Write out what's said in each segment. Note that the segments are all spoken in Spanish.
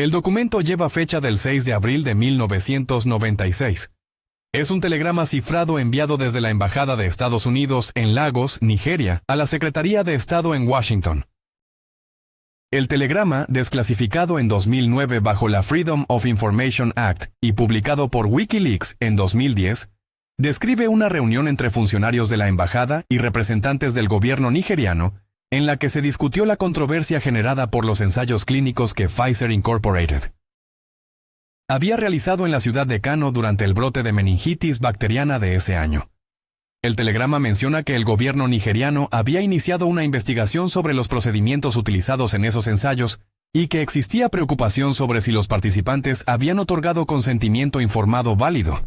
El documento lleva fecha del 6 de abril de 1996. Es un telegrama cifrado enviado desde la Embajada de Estados Unidos en Lagos, Nigeria, a la Secretaría de Estado en Washington. El telegrama, desclasificado en 2009 bajo la Freedom of Information Act y publicado por Wikileaks en 2010, describe una reunión entre funcionarios de la embajada y representantes del gobierno nigeriano, en la que se discutió la controversia generada por los ensayos clínicos que Pfizer Incorporated había realizado en la ciudad de Kano durante el brote de meningitis bacteriana de ese año. El telegrama menciona que el gobierno nigeriano había iniciado una investigación sobre los procedimientos utilizados en esos ensayos y que existía preocupación sobre si los participantes habían otorgado consentimiento informado válido.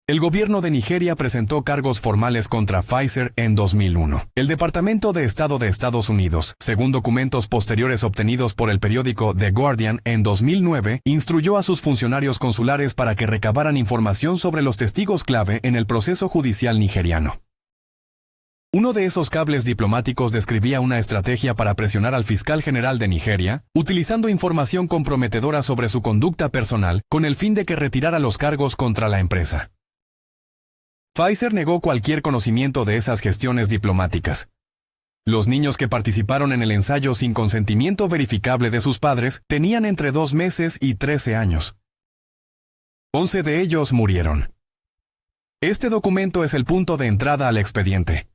El gobierno de Nigeria presentó cargos formales contra Pfizer en 2001. El Departamento de Estado de Estados Unidos, según documentos posteriores obtenidos por el periódico The Guardian en 2009, instruyó a sus funcionarios consulares para que recabaran información sobre los testigos clave en el proceso judicial nigeriano. Uno de esos cables diplomáticos describía una estrategia para presionar al fiscal general de Nigeria, utilizando información comprometedora sobre su conducta personal, con el fin de que retirara los cargos contra la empresa. Pfizer negó cualquier conocimiento de esas gestiones diplomáticas. Los niños que participaron en el ensayo sin consentimiento verificable de sus padres tenían entre 2 meses y 13 años. 11 de ellos murieron. Este documento es el punto de entrada al expediente.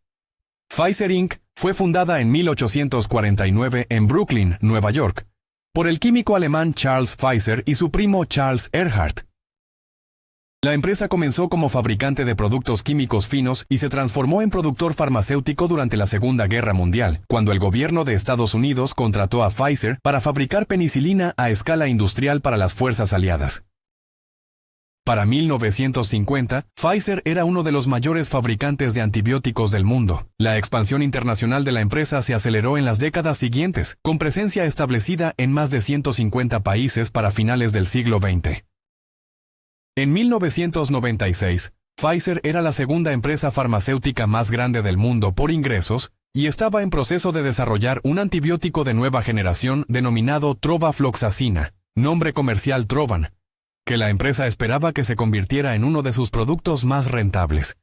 Pfizer Inc. fue fundada en 1849 en Brooklyn, Nueva York, por el químico alemán Charles Pfizer y su primo Charles Erhardt. La empresa comenzó como fabricante de productos químicos finos y se transformó en productor farmacéutico durante la Segunda Guerra Mundial, cuando el gobierno de Estados Unidos contrató a Pfizer para fabricar penicilina a escala industrial para las fuerzas aliadas. Para 1950, Pfizer era uno de los mayores fabricantes de antibióticos del mundo. La expansión internacional de la empresa se aceleró en las décadas siguientes, con presencia establecida en más de 150 países para finales del siglo XX. En 1996, Pfizer era la segunda empresa farmacéutica más grande del mundo por ingresos y estaba en proceso de desarrollar un antibiótico de nueva generación denominado Trovafloxacina, nombre comercial Trovan, que la empresa esperaba que se convirtiera en uno de sus productos más rentables.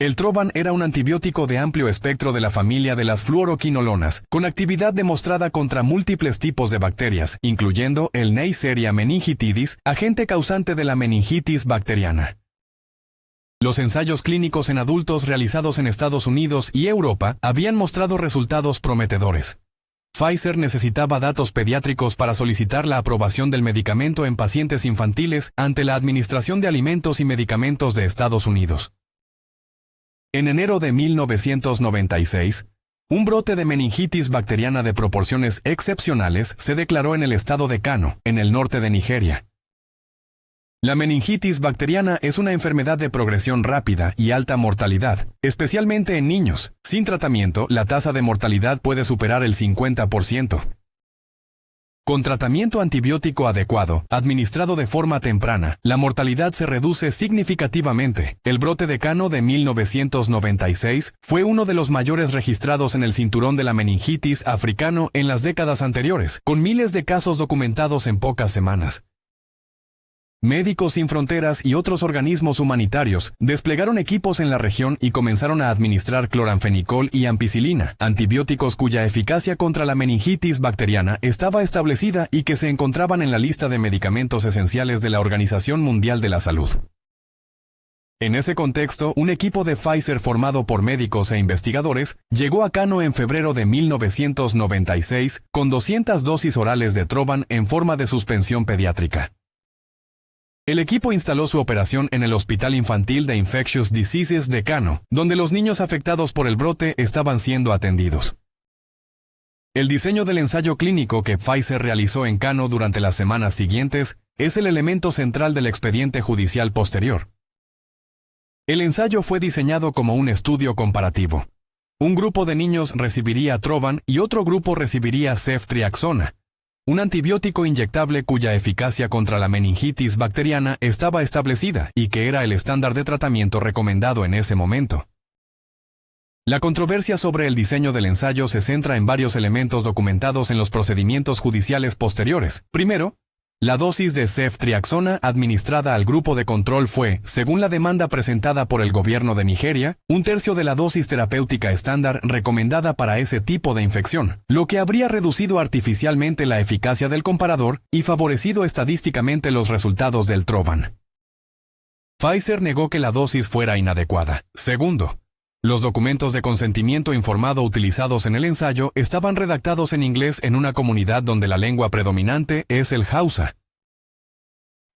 El Trovan era un antibiótico de amplio espectro de la familia de las fluoroquinolonas, con actividad demostrada contra múltiples tipos de bacterias, incluyendo el Neisseria meningitidis, agente causante de la meningitis bacteriana. Los ensayos clínicos en adultos realizados en Estados Unidos y Europa habían mostrado resultados prometedores. Pfizer necesitaba datos pediátricos para solicitar la aprobación del medicamento en pacientes infantiles ante la Administración de Alimentos y Medicamentos de Estados Unidos. En enero de 1996, un brote de meningitis bacteriana de proporciones excepcionales se declaró en el estado de Kano, en el norte de Nigeria. La meningitis bacteriana es una enfermedad de progresión rápida y alta mortalidad, especialmente en niños. Sin tratamiento, la tasa de mortalidad puede superar el 50%. Con tratamiento antibiótico adecuado, administrado de forma temprana, la mortalidad se reduce significativamente. El brote de Kano de 1996 fue uno de los mayores registrados en el cinturón de la meningitis africano en las décadas anteriores, con miles de casos documentados en pocas semanas. Médicos Sin Fronteras y otros organismos humanitarios desplegaron equipos en la región y comenzaron a administrar cloranfenicol y ampicilina, antibióticos cuya eficacia contra la meningitis bacteriana estaba establecida y que se encontraban en la lista de medicamentos esenciales de la Organización Mundial de la Salud. En ese contexto, un equipo de Pfizer formado por médicos e investigadores llegó a Kano en febrero de 1996 con 200 dosis orales de Trovan en forma de suspensión pediátrica. El equipo instaló su operación en el Hospital Infantil de Infectious Diseases de Kano, donde los niños afectados por el brote estaban siendo atendidos. El diseño del ensayo clínico que Pfizer realizó en Kano durante las semanas siguientes es el elemento central del expediente judicial posterior. El ensayo fue diseñado como un estudio comparativo. Un grupo de niños recibiría Trovan y otro grupo recibiría ceftriaxona, un antibiótico inyectable cuya eficacia contra la meningitis bacteriana estaba establecida y que era el estándar de tratamiento recomendado en ese momento. La controversia sobre el diseño del ensayo se centra en varios elementos documentados en los procedimientos judiciales posteriores. Primero, la dosis de ceftriaxona administrada al grupo de control fue, según la demanda presentada por el gobierno de Nigeria, 1/3 de la dosis terapéutica estándar recomendada para ese tipo de infección, lo que habría reducido artificialmente la eficacia del comparador y favorecido estadísticamente los resultados del Trovan. Pfizer negó que la dosis fuera inadecuada. Segundo, los documentos de consentimiento informado utilizados en el ensayo estaban redactados en inglés en una comunidad donde la lengua predominante es el Hausa.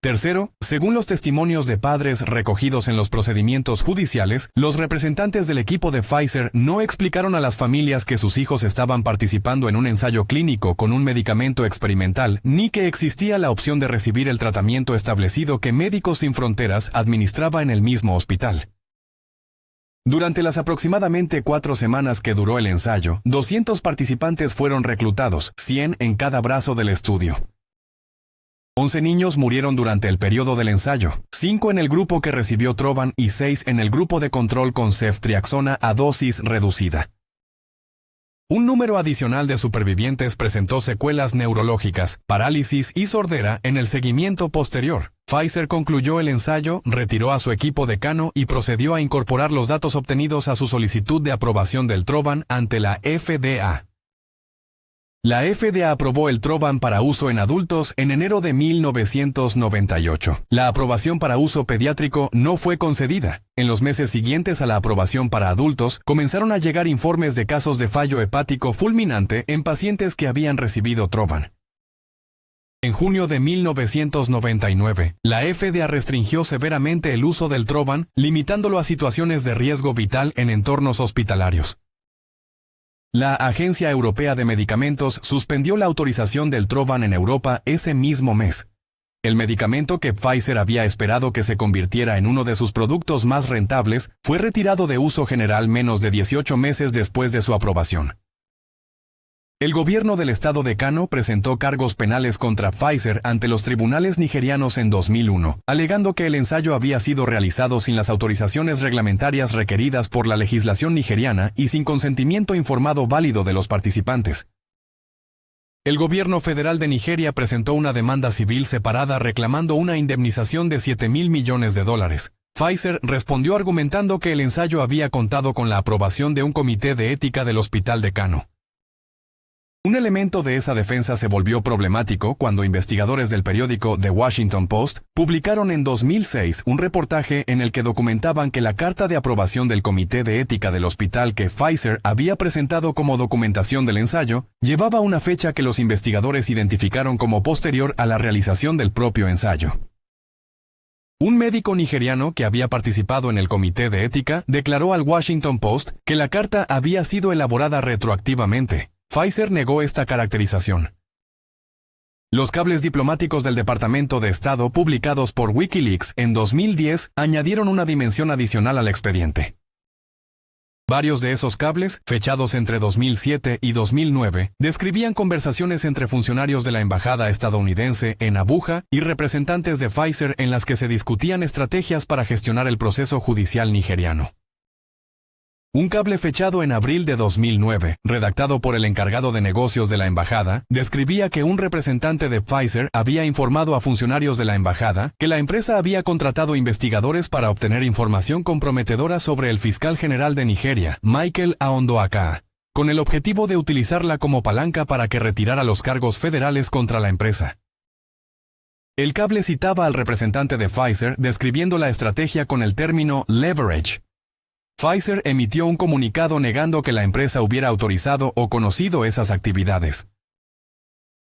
Tercero, según los testimonios de padres recogidos en los procedimientos judiciales, los representantes del equipo de Pfizer no explicaron a las familias que sus hijos estaban participando en un ensayo clínico con un medicamento experimental, ni que existía la opción de recibir el tratamiento establecido que Médicos Sin Fronteras administraba en el mismo hospital. Durante las aproximadamente 4 semanas que duró el ensayo, 200 participantes fueron reclutados, 100 en cada brazo del estudio. 11 niños murieron durante el periodo del ensayo, 5 en el grupo que recibió Trovan y 6 en el grupo de control con ceftriaxona a dosis reducida. Un número adicional de supervivientes presentó secuelas neurológicas, parálisis y sordera en el seguimiento posterior. Pfizer concluyó el ensayo, retiró a su equipo decano y procedió a incorporar los datos obtenidos a su solicitud de aprobación del Trovan ante la FDA. La FDA aprobó el Trovan para uso en adultos en enero de 1998. La aprobación para uso pediátrico no fue concedida. En los meses siguientes a la aprobación para adultos, comenzaron a llegar informes de casos de fallo hepático fulminante en pacientes que habían recibido Trovan. En junio de 1999, la FDA restringió severamente el uso del Trovan, limitándolo a situaciones de riesgo vital en entornos hospitalarios. La Agencia Europea de Medicamentos suspendió la autorización del Trovan en Europa ese mismo mes. El medicamento que Pfizer había esperado que se convirtiera en uno de sus productos más rentables fue retirado de uso general menos de 18 meses después de su aprobación. El gobierno del estado de Kano presentó cargos penales contra Pfizer ante los tribunales nigerianos en 2001, alegando que el ensayo había sido realizado sin las autorizaciones reglamentarias requeridas por la legislación nigeriana y sin consentimiento informado válido de los participantes. El gobierno federal de Nigeria presentó una demanda civil separada reclamando una indemnización de $7,000 millones. Pfizer respondió argumentando que el ensayo había contado con la aprobación de un comité de ética del hospital de Kano. Un elemento de esa defensa se volvió problemático cuando investigadores del periódico The Washington Post publicaron en 2006 un reportaje en el que documentaban que la carta de aprobación del Comité de Ética del hospital que Pfizer había presentado como documentación del ensayo llevaba una fecha que los investigadores identificaron como posterior a la realización del propio ensayo. Un médico nigeriano que había participado en el Comité de Ética declaró al Washington Post que la carta había sido elaborada retroactivamente. Pfizer negó esta caracterización. Los cables diplomáticos del Departamento de Estado publicados por Wikileaks en 2010 añadieron una dimensión adicional al expediente. Varios de esos cables, fechados entre 2007 y 2009, describían conversaciones entre funcionarios de la embajada estadounidense en Abuja y representantes de Pfizer en las que se discutían estrategias para gestionar el proceso judicial nigeriano. Un cable fechado en abril de 2009, redactado por el encargado de negocios de la embajada, describía que un representante de Pfizer había informado a funcionarios de la embajada que la empresa había contratado investigadores para obtener información comprometedora sobre el fiscal general de Nigeria, Michael Aondoaka, con el objetivo de utilizarla como palanca para que retirara los cargos federales contra la empresa. El cable citaba al representante de Pfizer describiendo la estrategia con el término leverage. Pfizer emitió un comunicado negando que la empresa hubiera autorizado o conocido esas actividades.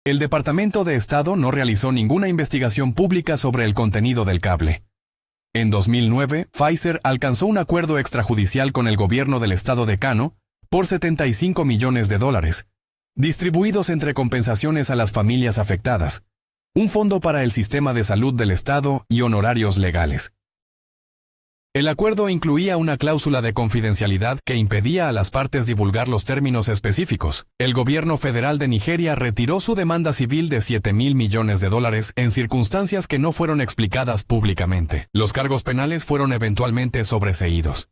El Departamento de Estado no realizó ninguna investigación pública sobre el contenido del cable. En 2009, Pfizer alcanzó un acuerdo extrajudicial con el gobierno del estado de Kano por $75 millones, distribuidos entre compensaciones a las familias afectadas, un fondo para el sistema de salud del estado y honorarios legales. El acuerdo incluía una cláusula de confidencialidad que impedía a las partes divulgar los términos específicos. El gobierno federal de Nigeria retiró su demanda civil de $7,000 millones en circunstancias que no fueron explicadas públicamente. Los cargos penales fueron eventualmente sobreseídos.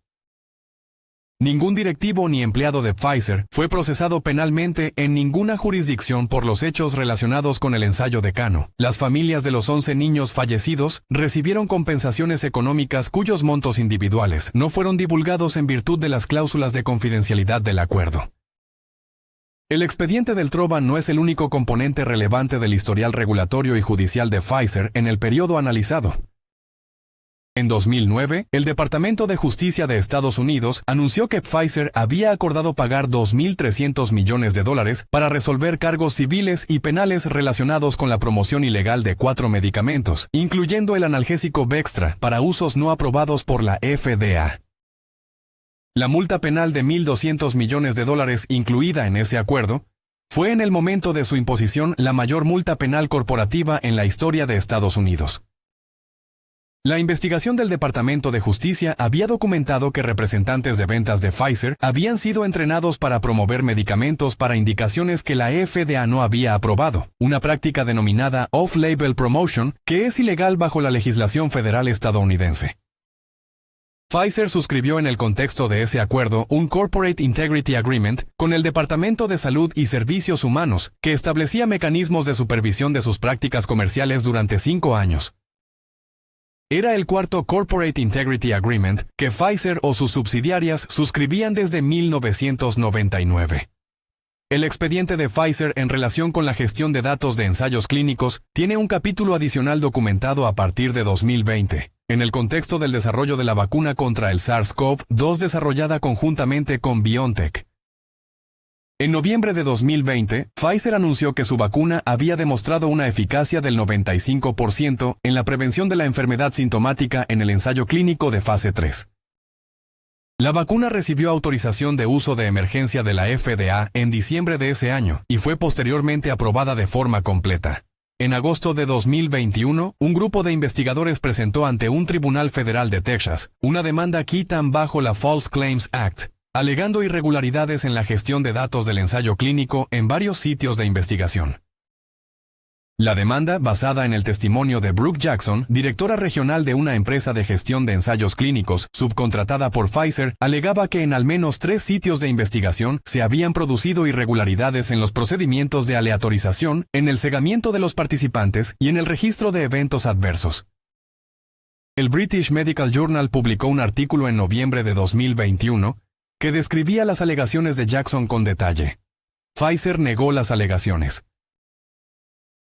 Ningún directivo ni empleado de Pfizer fue procesado penalmente en ninguna jurisdicción por los hechos relacionados con el ensayo de Cano. Las familias de los 11 niños fallecidos recibieron compensaciones económicas cuyos montos individuales no fueron divulgados en virtud de las cláusulas de confidencialidad del acuerdo. El expediente del Trova no es el único componente relevante del historial regulatorio y judicial de Pfizer en el periodo analizado. En 2009, el Departamento de Justicia de Estados Unidos anunció que Pfizer había acordado pagar $2.300 millones para resolver cargos civiles y penales relacionados con la promoción ilegal de 4 medicamentos, incluyendo el analgésico Bextra, para usos no aprobados por la FDA. La multa penal de $1.200 millones incluida en ese acuerdo fue en el momento de su imposición la mayor multa penal corporativa en la historia de Estados Unidos. La investigación del Departamento de Justicia había documentado que representantes de ventas de Pfizer habían sido entrenados para promover medicamentos para indicaciones que la FDA no había aprobado, una práctica denominada off-label promotion, que es ilegal bajo la legislación federal estadounidense. Pfizer suscribió en el contexto de ese acuerdo un Corporate Integrity Agreement con el Departamento de Salud y Servicios Humanos, que establecía mecanismos de supervisión de sus prácticas comerciales durante 5 años. Era el cuarto Corporate Integrity Agreement que Pfizer o sus subsidiarias suscribían desde 1999. El expediente de Pfizer en relación con la gestión de datos de ensayos clínicos tiene un capítulo adicional documentado a partir de 2020, en el contexto del desarrollo de la vacuna contra el SARS-CoV-2 desarrollada conjuntamente con BioNTech. En noviembre de 2020, Pfizer anunció que su vacuna había demostrado una eficacia del 95% en la prevención de la enfermedad sintomática en el ensayo clínico de fase 3. La vacuna recibió autorización de uso de emergencia de la FDA en diciembre de ese año y fue posteriormente aprobada de forma completa. En agosto de 2021, un grupo de investigadores presentó ante un tribunal federal de Texas una demanda quitan bajo la False Claims Act, alegando irregularidades en la gestión de datos del ensayo clínico en varios sitios de investigación. La demanda, basada en el testimonio de Brooke Jackson, directora regional de una empresa de gestión de ensayos clínicos subcontratada por Pfizer, alegaba que en al menos 3 sitios de investigación se habían producido irregularidades en los procedimientos de aleatorización, en el segamiento de los participantes y en el registro de eventos adversos. El British Medical Journal publicó un artículo en noviembre de 2021 que describía las alegaciones de Jackson con detalle. Pfizer negó las alegaciones.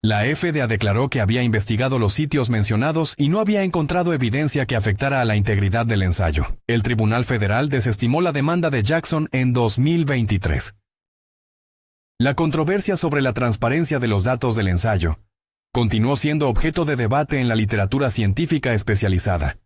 La FDA declaró que había investigado los sitios mencionados y no había encontrado evidencia que afectara a la integridad del ensayo. El Tribunal Federal desestimó la demanda de Jackson en 2023. La controversia sobre la transparencia de los datos del ensayo continuó siendo objeto de debate en la literatura científica especializada.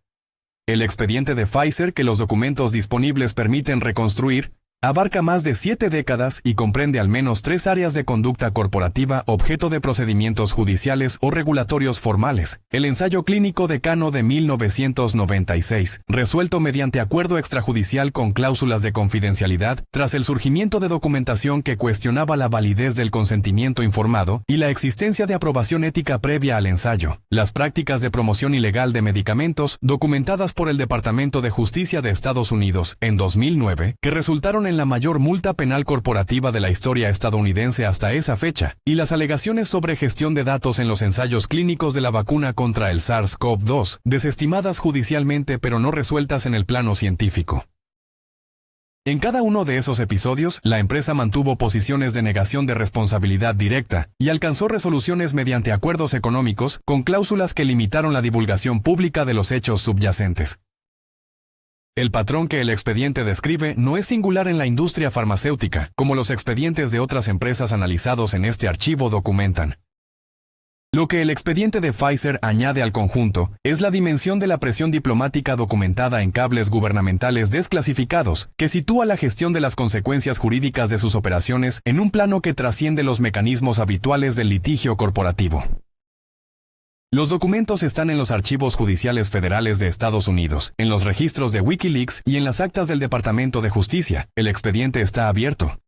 El expediente de Pfizer, que los documentos disponibles permiten reconstruir, abarca más de 7 décadas y comprende al menos 3 áreas de conducta corporativa objeto de procedimientos judiciales o regulatorios formales. El ensayo clínico de Cano de 1996, resuelto mediante acuerdo extrajudicial con cláusulas de confidencialidad, tras el surgimiento de documentación que cuestionaba la validez del consentimiento informado y la existencia de aprobación ética previa al ensayo. Las prácticas de promoción ilegal de medicamentos, documentadas por el Departamento de Justicia de Estados Unidos en 2009, que resultaron en la mayor multa penal corporativa de la historia estadounidense hasta esa fecha, y las alegaciones sobre gestión de datos en los ensayos clínicos de la vacuna contra el SARS-CoV-2, desestimadas judicialmente pero no resueltas en el plano científico. En cada uno de esos episodios, la empresa mantuvo posiciones de negación de responsabilidad directa y alcanzó resoluciones mediante acuerdos económicos con cláusulas que limitaron la divulgación pública de los hechos subyacentes. El patrón que el expediente describe no es singular en la industria farmacéutica, como los expedientes de otras empresas analizados en este archivo documentan. Lo que el expediente de Pfizer añade al conjunto es la dimensión de la presión diplomática documentada en cables gubernamentales desclasificados, que sitúa la gestión de las consecuencias jurídicas de sus operaciones en un plano que trasciende los mecanismos habituales del litigio corporativo. Los documentos están en los archivos judiciales federales de Estados Unidos, en los registros de Wikileaks y en las actas del Departamento de Justicia. El expediente está abierto,